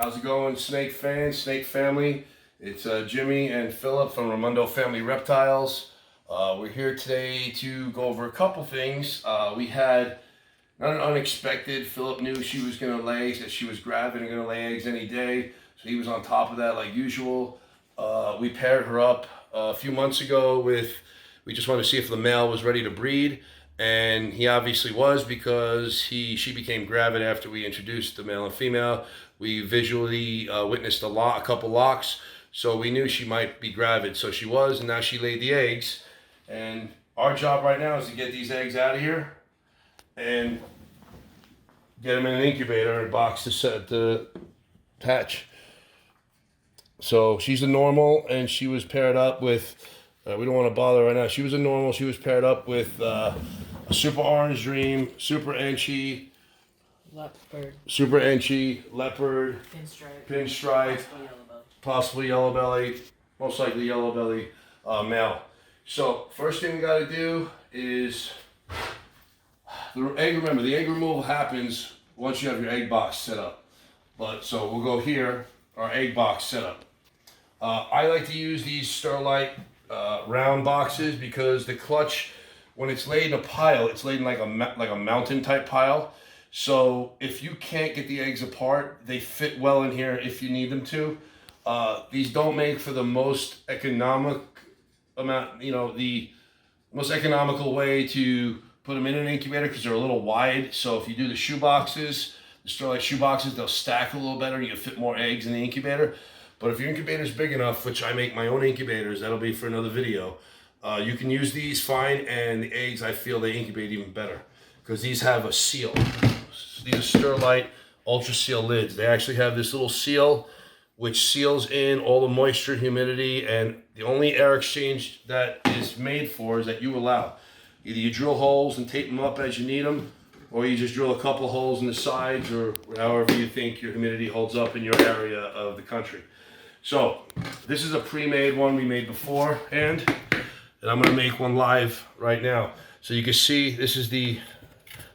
How's it going, snake fans, snake family? It's Jimmy and Philip from Raymundo Family Reptiles. We're here today to go over a couple things. We had not an unexpected. Philip knew she was going to lay, that she was gravid and going to lay eggs any day, so he was on top of that like usual. We paired her up a few months ago with, we just wanted to see if the male was ready to breed. And he obviously was, because she became gravid after we introduced the male and female. We visually witnessed a couple locks, so we knew she might be gravid. So she was, and now she laid the eggs. And our job right now is to get these eggs out of here and get them in an incubator and box to hatch. So she's a normal, and she was paired up with, we don't want to bother right now. She was a normal. She was paired up with a super orange dream, super enchy, leopard, pinstripe, possibly yellow belly, most likely yellow belly male. So first thing we got to do is the egg. Remember, the egg removal happens once you have your egg box set up. But so we'll go here, our egg box setup. I like to use these Sterlite round boxes, because the clutch, when it's laid in a pile, it's laid in like a mountain type pile. So if you can't get the eggs apart, they fit well in here if you need them to. These don't make for the most economic amount, the most economical way to put them in an incubator, because they're a little wide. So if you do the shoe boxes, the Sterlite shoe boxes, they'll stack a little better and you can fit more eggs in the incubator. But if your incubator is big enough, which I make my own incubators, that'll be for another video, you can use these fine, and the eggs, I feel they incubate even better, because these have a seal. These are Sterlite Ultra Seal lids. They actually have this little seal which seals in all the moisture, humidity, and the only air exchange that is made for is that you allow. Either you drill holes and tape them up as you need them, or you just drill a couple holes in the sides, or however you think your humidity holds up in your area of the country. So this is a pre-made one we made beforehand, and I'm going to make one live right now. So you can see this is the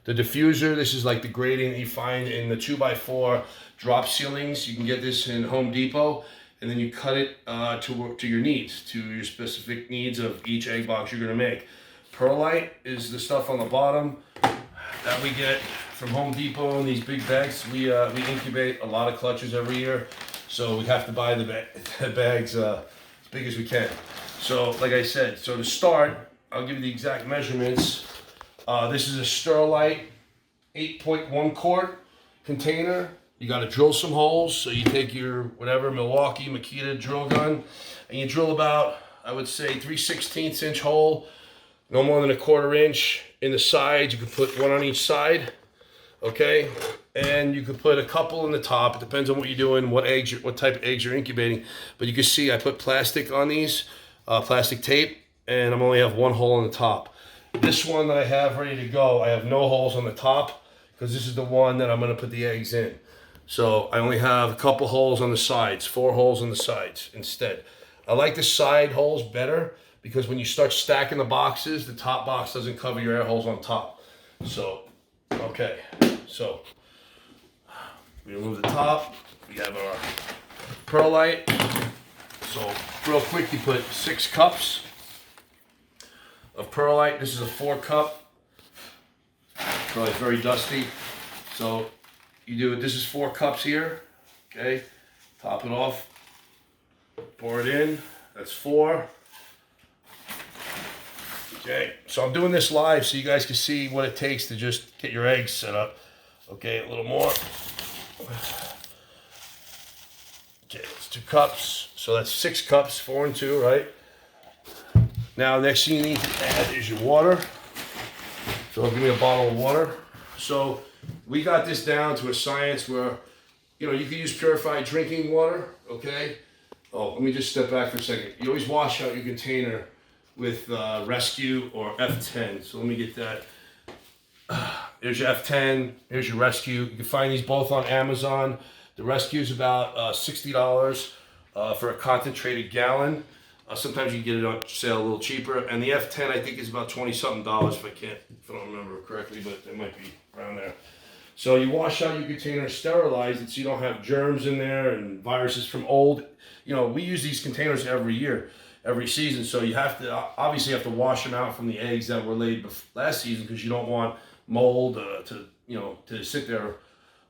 diffuser. This is like the grating that you find in the 2x4 drop ceilings. You can get this in Home Depot, and then you cut it to your needs, to your specific needs of each egg box you're going to make. Perlite is the stuff on the bottom that we get from Home Depot in these big bags. We incubate a lot of clutches every year, so we have to buy the bags as big as we can. So like I said, so to start, I'll give you the exact measurements. This is a Sterlite 8.1 quart container. You got to drill some holes. So you take your whatever Milwaukee Makita drill gun, and you drill about, I would say, 3/16 inch hole, no more than 1/4 inch in the sides. You can put one on each side, okay? And you could put a couple in the top. It depends on what you're doing, what type of eggs you're incubating. But you can see I put plastic on these, plastic tape, and I'm only have one hole on the top. This one that I have ready to go, I have no holes on the top, because this is the one that I'm going to put the eggs in. So I only have a couple holes on the sides, 4 holes on the sides instead. I like the side holes better, because when you start stacking the boxes, the top box doesn't cover your air holes on top. So, okay, so we remove the top. We have our perlite. So real quick, you put 6 cups of perlite. This is a 4-cup. Perlite's very dusty. So you do it. This is 4 cups here. Okay, top it off. Pour it in. That's 4. Okay, so I'm doing this live so you guys can see what it takes to just get your eggs set up. Okay, a little more. Okay, it's 2 cups. So that's 6 cups, 4 and 2, right? Now, next thing you need to add is your water. So give me a bottle of water. So we got this down to a science where, you can use purified drinking water, okay? Oh, let me just step back for a second. You always wash out your container with Rescue or F10. So let me get that. Here's your F10, here's your Rescue. You can find these both on Amazon. The Rescue is about $60 for a concentrated gallon. Sometimes you can get it on sale a little cheaper. And the F10 I think is about $20-something if I don't remember correctly, but it might be around there. So you wash out your container, sterilize it so you don't have germs in there and viruses from old. You know, we use these containers every year, every season. So you have to, obviously you have to wash them out from the eggs that were laid last season, because you don't want mold to sit there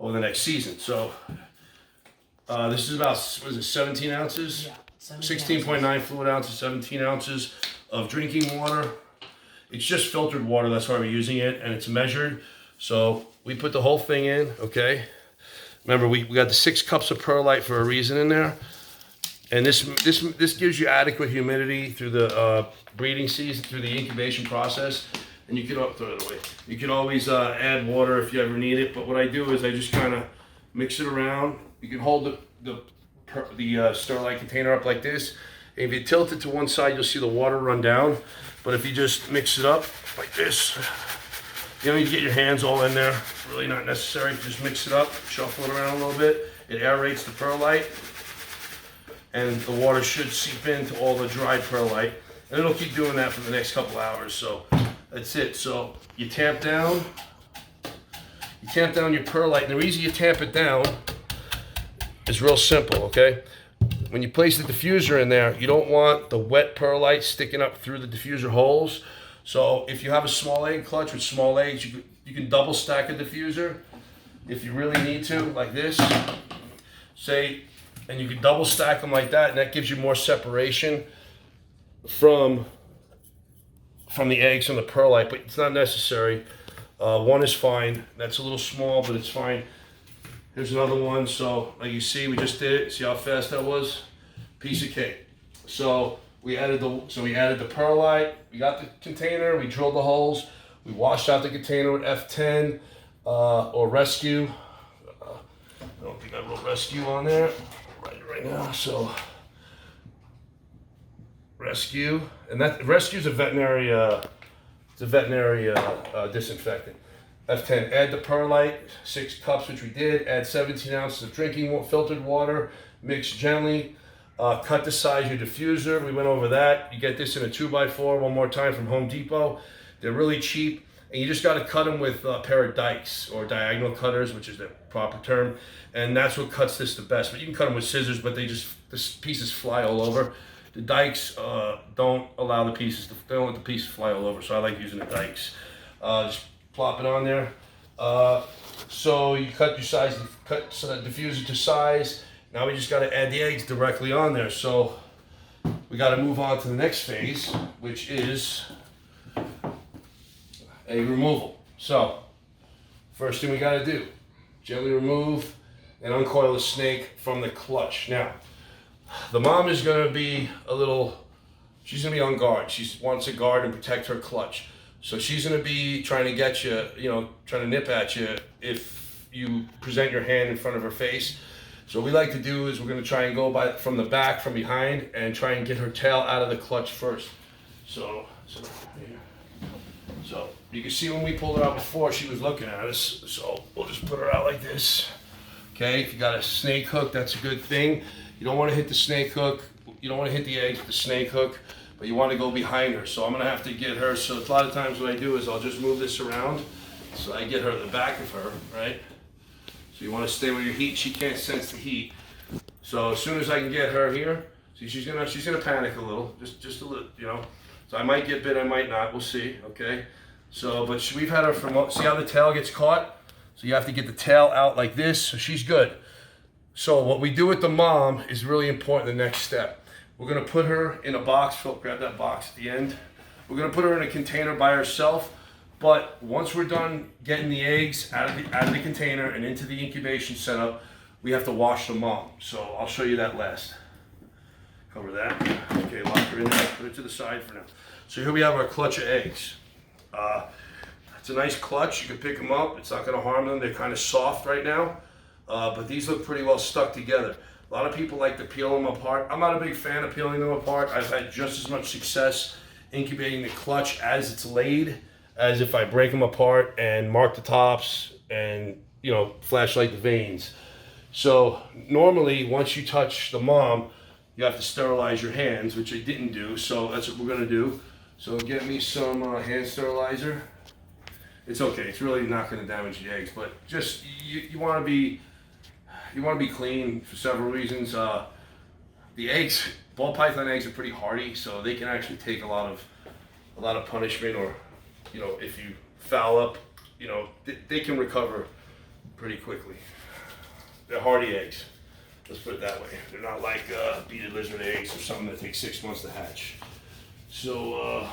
over the next season. So this is about, what is it, 17 ounces? Yeah, 16.9 fluid ounces, 17 ounces of drinking water. It's just filtered water, that's why we're using it, and it's measured. So we put the whole thing in, okay? Remember, we got the 6 cups of perlite for a reason in there. And this gives you adequate humidity through the breeding season, through the incubation process. And you can throw it away. You can always add water if you ever need it. But what I do is I just kind of mix it around. You can hold the Sterlite container up like this. And if you tilt it to one side, you'll see the water run down. But if you just mix it up like this, you don't need to get your hands all in there. Really not necessary. Just mix it up, shuffle it around a little bit. It aerates the perlite, and the water should seep into all the dried perlite. And it'll keep doing that for the next couple hours. So that's it. So you tamp down your perlite. And the reason you tamp it down is real simple, okay? When you place the diffuser in there, you don't want the wet perlite sticking up through the diffuser holes. So if you have a small egg clutch with small eggs, you can double stack a diffuser if you really need to, like this. And you can double stack them like that, and that gives you more separation from the eggs from the perlite, but it's not necessary. One is fine. That's a little small, but it's fine. Here's another one. So like you see, we just did it. See how fast that was? Piece of cake. So we added the perlite. We got the container. We drilled the holes. We washed out the container with F10 or Rescue. I don't think I wrote Rescue on there right now. So Rescue, and that Rescue's a veterinary. It's a veterinary disinfectant. F10. Add the perlite, 6 cups, which we did. Add 17 ounces of drinking filtered water. Mix gently. Cut the size of your diffuser. We went over that. You get this in a 2x4 one more time from Home Depot. They're really cheap, and you just got to cut them with a pair of dikes or diagonal cutters, which is the proper term, and that's what cuts this the best. But you can cut them with scissors, but the pieces fly all over. The dikes don't allow the pieces they don't let the pieces fly all over, so I like using the dikes. Just plop it on there. So you cut your size, cut diffuser to size. Now we just got to add the eggs directly on there. So we got to move on to the next phase, which is egg removal. So first thing we got to do, gently remove and uncoil the snake from the clutch. Now, the mom is going to be she's going to be on guard. She wants to guard and protect her clutch. So she's going to be trying to get you, trying to nip at you if you present your hand in front of her face. So what we like to do is we're going to try and go from the back, from behind, and try and get her tail out of the clutch first. So you can see when we pulled her out before, she was looking at us. So we'll just put her out like this. Okay, if you got a snake hook, that's a good thing. You don't want to hit the snake hook. You don't want to hit the eggs with the snake hook, but you want to go behind her. So I'm going to have to get her. So a lot of times what I do is I'll just move this around so I get her at the back of her, right? So you want to stay with your heat. She can't sense the heat. So as soon as I can get her here, see, she's gonna panic a little, just a little, So I might get bit, I might not. We'll see. Okay. So, but we've had her see how the tail gets caught. So you have to get the tail out like this. So she's good. So what we do with the mom is really important. The next step, we're gonna put her in a box. Phil, grab that box at the end. We're gonna put her in a container by herself. But once we're done getting the eggs out of the container and into the incubation setup, we have to wash the mom. So I'll show you that last. Cover that. Okay, lock her in there. Put it to the side for now. So here we have our clutch of eggs. It's a nice clutch. You can pick them up. It's not going to harm them. They're kind of soft right now, but these look pretty well stuck together. A lot of people like to peel them apart. I'm not a big fan of peeling them apart. I've had just as much success incubating the clutch as it's laid as if I break them apart and mark the tops and, flashlight the veins. So normally once you touch the mom, you have to sterilize your hands, which I didn't do. So that's what we're gonna do. So get me some hand sterilizer. It's okay. It's really not going to damage the eggs, but just you want to be clean for several reasons. The eggs, ball python eggs, are pretty hardy, so they can actually take a lot of punishment, or if you foul up, they can recover pretty quickly. They're hardy eggs. Let's put it that way. They're not like beaded lizard eggs or something that takes 6 months to hatch. So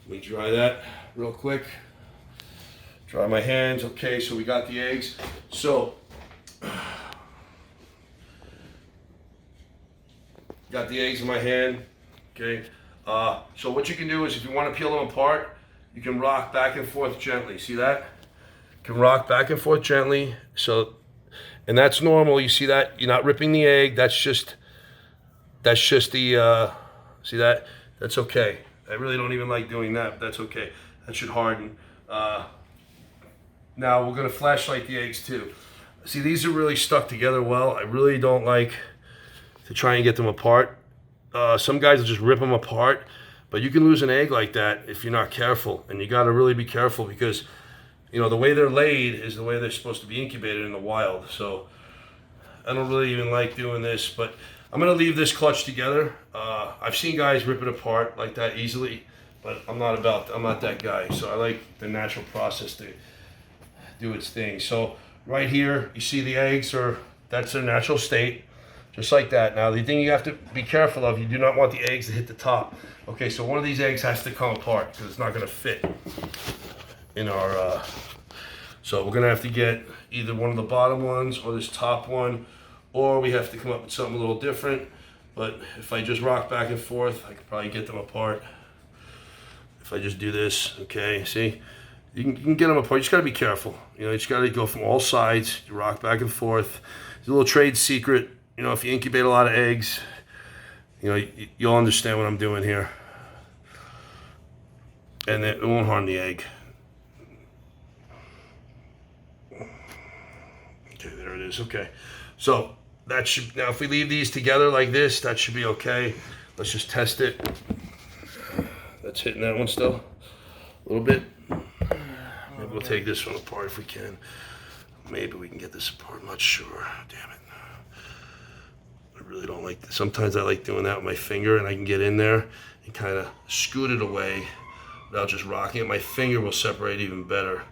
let me dry that real quick. Dry my hands. Okay, so we got the eggs. So got the eggs in my hand. Okay. So what you can do is, if you want to peel them apart, you can rock back and forth gently. See that? You can rock back and forth gently. So, and that's normal. You see that? You're not ripping the egg. That's just the, see that? That's okay. I really don't even like doing that, but that's okay. That should harden. Now we're gonna flashlight the eggs too. See, these are really stuck together well. I really don't like to try and get them apart. Some guys will just rip them apart, but you can lose an egg like that if you're not careful, and you gotta really be careful, because the way they're laid is the way they're supposed to be incubated in the wild. So I don't really even like doing this, but I'm gonna leave this clutch together. I've seen guys rip it apart like that easily, but I'm not that guy. So I like the natural process to do its thing. So right here, you see the eggs that's their natural state, just like that. Now the thing you have to be careful of, you do not want the eggs to hit the top. Okay, so one of these eggs has to come apart because it's not gonna fit in our, so we're gonna have to get either one of the bottom ones or this top one, or we have to come up with something a little different. But if I just rock back and forth, I could probably get them apart. If I just do this, okay, see? You can get them apart. You just gotta be careful. You just gotta go from all sides. You rock back and forth. It's a little trade secret. If you incubate a lot of eggs, you'll understand what I'm doing here. And it won't harm the egg. Okay, there it is. Okay, so that should, now if we leave these together like this, that should be okay. Let's just test it. That's hitting that one still a little bit. Maybe we'll take this one apart if we can. Maybe we can get this apart. I'm not sure. Damn it. I really don't like this. Sometimes I like doing that with my finger, and I can get in there and kind of scoot it away without just rocking it. My finger will separate even better.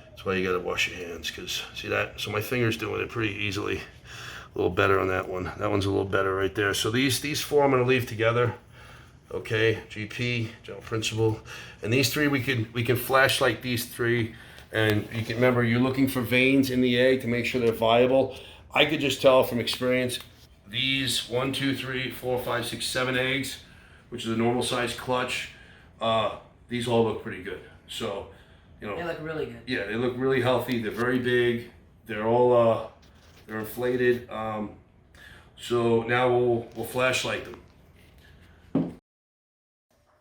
That's why you got to wash your hands, because see that? So my finger's doing it pretty easily. A little better on that one. That one's a little better right there. So these four I'm going to leave together. Okay, GP, general principle, and these three we can flashlight these three, and you can remember, you're looking for veins in the egg to make sure they're viable. I could just tell from experience, these 1, 2, 3, 4, 5, 6, 7 eggs, which is a normal size clutch, these all look pretty good. So, they look really good. Yeah, they look really healthy. They're very big. They're all they're inflated. So now we'll flashlight them.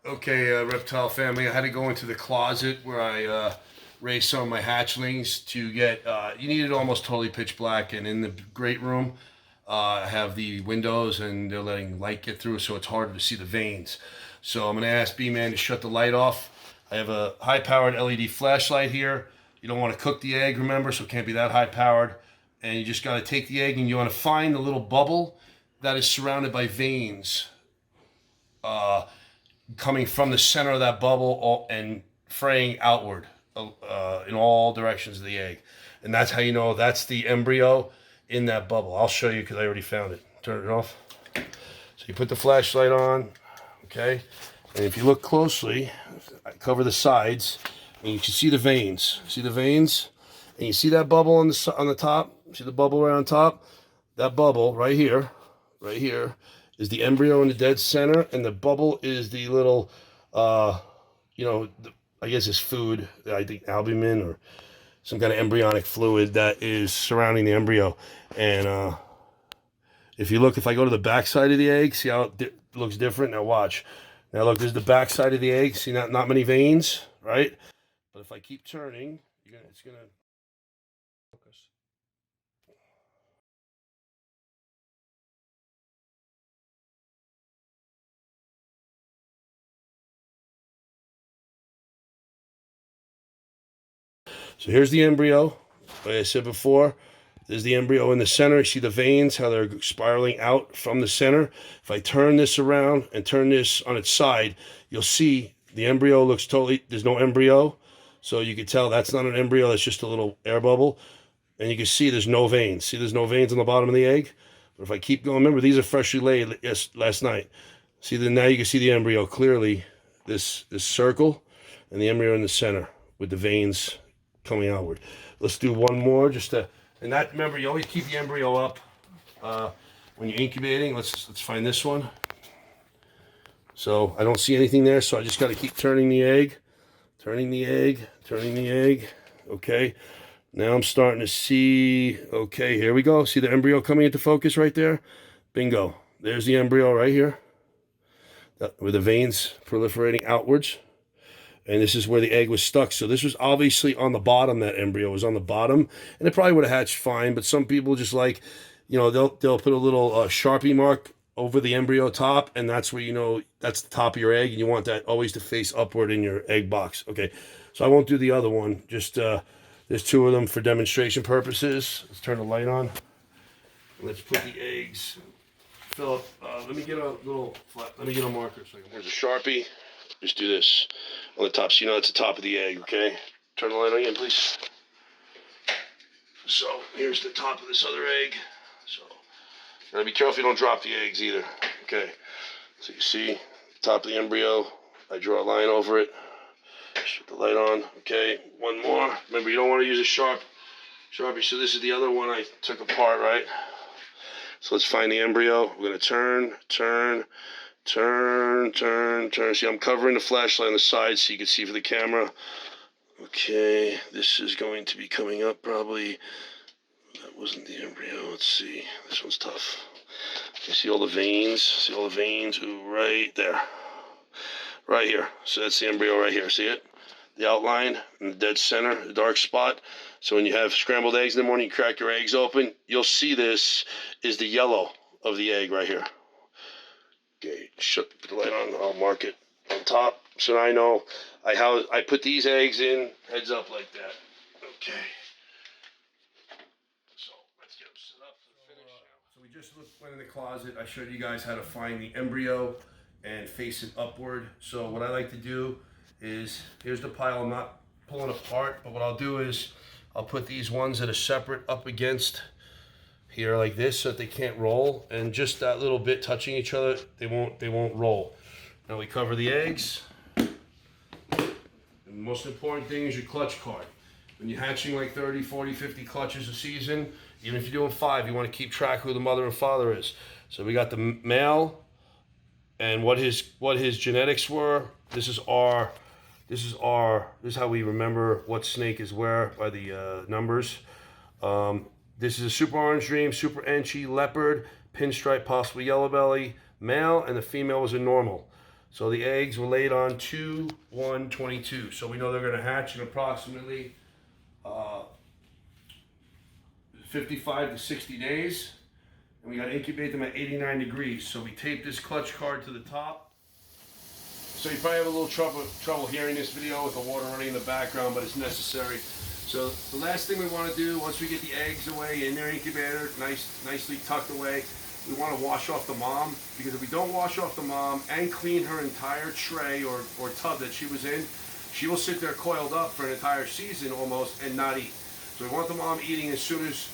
Okay, reptile family, I had to go into the closet where I raised some of my hatchlings to get, you need it almost totally pitch black, and in the great room, I have the windows and they're letting light get through, so it's harder to see the veins. So I'm gonna ask B-Man to shut the light off. I have a high-powered LED flashlight here. You don't wanna cook the egg, remember, so it can't be that high-powered. And you just gotta take the egg and you wanna find the little bubble that is surrounded by veins. Coming from the center of that bubble and fraying outward in all directions of the egg. And that's how you know that's the embryo in that bubble. I'll show you because I already found it. Turn it off. So you put the flashlight on, okay? And if you look closely, I cover the sides, and you can see the veins. See the veins? And you see that bubble on the top? See the bubble right on top? That bubble right here, is the embryo in the dead center, and the bubble is the little, I guess it's food, I think albumin or some kind of embryonic fluid that is surrounding the embryo. And if I go to the back side of the egg, see how it looks different? Now watch. Now look, there's the back side of the egg. See, not many veins, right? But if I keep turning, it's gonna focus. So here's the embryo. Like I said before, there's the embryo in the center. You see the veins, how they're spiraling out from the center. If I turn this around and turn this on its side, you'll see the embryo looks totally, there's no embryo. So you can tell that's not an embryo, that's just a little air bubble. And you can see there's no veins. See, there's no veins on the bottom of the egg. But if I keep going, remember, these are freshly laid last night. See, then now you can see the embryo clearly, this circle, and the embryo in the center with the veins coming outward. Let's do one more just to, and that, remember, you always keep the embryo up when you're incubating. Let's find this one. So I don't see anything there, so I just got to keep turning the egg, turning the egg, turning the egg. Okay. Now I'm starting to see, okay, here we go. See the embryo coming into focus right there? Bingo. There's the embryo right here with the veins proliferating outwards. And this is where the egg was stuck. So this was obviously on the bottom, that embryo was on the bottom. And it probably would have hatched fine, but some people just like, you know, they'll put a little Sharpie mark over the embryo top, and that's where you know that's the top of your egg, and you want that always to face upward in your egg box. Okay, so I won't do the other one. Just there's two of them for demonstration purposes. Let's turn the light on. Let's put the eggs. Philip, let me get a little flat. Let me get a marker. So here's a Sharpie. Just do this on the top, so you know it's the top of the egg. Okay. Turn the light on again, please. So here's the top of this other egg. So you gotta be careful you don't drop the eggs either. Okay. So you see top of the embryo. I draw a line over it. Just put the light on. Okay. One more. Remember, you don't want to use a Sharpie. So this is the other one I took apart, right? So let's find the embryo. We're gonna turn. See, I'm covering the flashlight on the side so you can see for the camera. Okay, this is going to be coming up probably. That wasn't the embryo. Let's see. This one's tough. You see all the veins? See all the veins? Ooh, right there. Right here. So that's the embryo right here. See it? The outline in the dead center, the dark spot. So when you have scrambled eggs in the morning, you crack your eggs open, you'll see this is the yellow of the egg right here. Okay, put the light on, I'll mark it on top. So now I know I put these eggs in heads up like that. Okay. So let's get them set up for the finish now. So we just went in the closet. I showed you guys how to find the embryo and face it upward. So what I like to do is, here's the pile. I'm not pulling apart, but what I'll do is I'll put these ones that are separate up against here like this so that they can't roll, and just that little bit touching each other, they won't roll. Now we cover the eggs. And the most important thing is your clutch card. When you're hatching like 30, 40, 50 clutches a season, even if you're doing 5, you want to keep track of who the mother and father is. So we got the male and what his genetics were. This is how we remember what snake is where by the numbers. This is a super orange dream, super enchi, leopard, pinstripe, possibly yellow belly, male, and the female was a normal. So the eggs were laid on 2/1/22. So we know they're going to hatch in approximately 55 to 60 days. And we got to incubate them at 89 degrees. So we tape this clutch card to the top. So you probably have a little trouble hearing this video with the water running in the background, but it's necessary. So the last thing we want to do, once we get the eggs away in their incubator, nicely tucked away, we want to wash off the mom, because if we don't wash off the mom and clean her entire tray or tub that she was in, she will sit there coiled up for an entire season almost and not eat. So we want the mom eating as soon as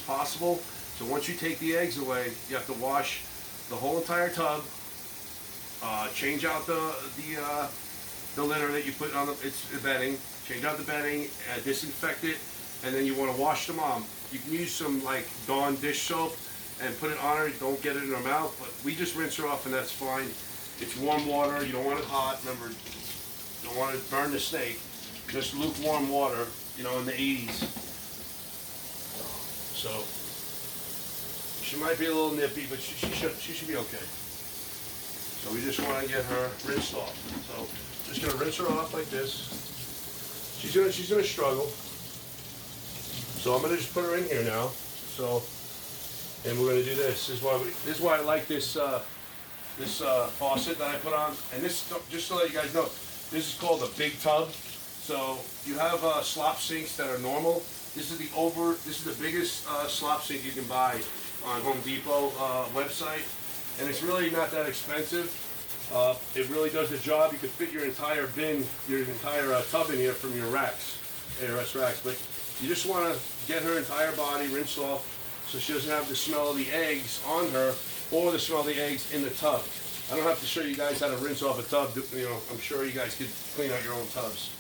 possible. So once you take the eggs away, you have to wash the whole entire tub, change out the litter that you put on the bedding, change out the bedding, disinfect it, and then you want to wash the mom. You can use some like Dawn dish soap and put it on her. Don't get it in her mouth, but we just rinse her off and that's fine. It's warm water. You don't want it hot. Remember, you don't want to burn the snake. Just lukewarm water, you know, in the 80s. So she might be a little nippy, but she should be okay. So we just want to get her rinsed off. So just gonna rinse her off like this. She's gonna struggle. So I'm gonna just put her in here now. So, and we're gonna do this. This is why I like this faucet that I put on. And this, just to let you guys know, this is called a big tub. So you have slop sinks that are normal. This is the biggest slop sink you can buy on Home Depot website, and it's really not that expensive. It really does the job. You can fit your entire bin, your entire tub in here from your racks, ARS racks. But you just want to get her entire body rinsed off so she doesn't have the smell of the eggs on her or the smell of the eggs in the tub. I don't have to show you guys how to rinse off a tub. You know, I'm sure you guys could clean out your own tubs.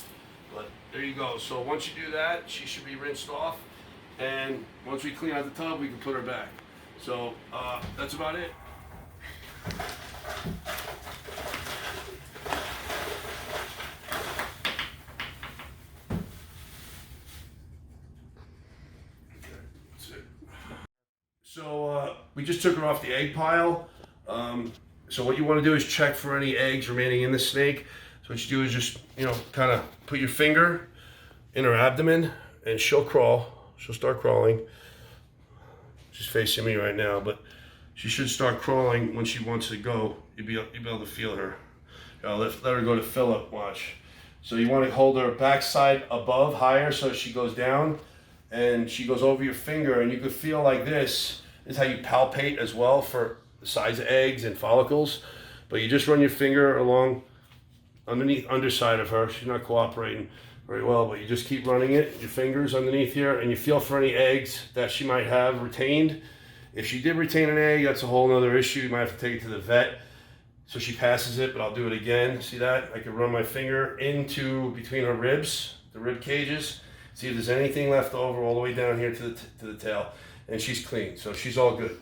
But there you go. So once you do that, she should be rinsed off. And once we clean out the tub, we can put her back. So that's about it. So we just took her off the egg pile. So what you want to do is check for any eggs remaining in the snake. So what you do is just, you know, kind of put your finger in her abdomen and she'll crawl. She'll start crawling. She's facing me right now, but she should start crawling when she wants to go. You'll be able to feel her. Let her go to Philip, watch. So you want to hold her backside above, higher, so she goes down and she goes over your finger, and you could feel like this. This is how you palpate as well for the size of eggs and follicles. But you just run your finger along underneath, underside of her. She's not cooperating very well, but you just keep running it, your fingers underneath here, and you feel for any eggs that she might have retained. If she did retain an egg, that's a whole nother issue. You might have to take it to the vet so she passes it, but I'll do it again. See that? I can run my finger into between her ribs, the rib cages, see if there's anything left over all the way down here to the tail, and she's clean, so she's all good.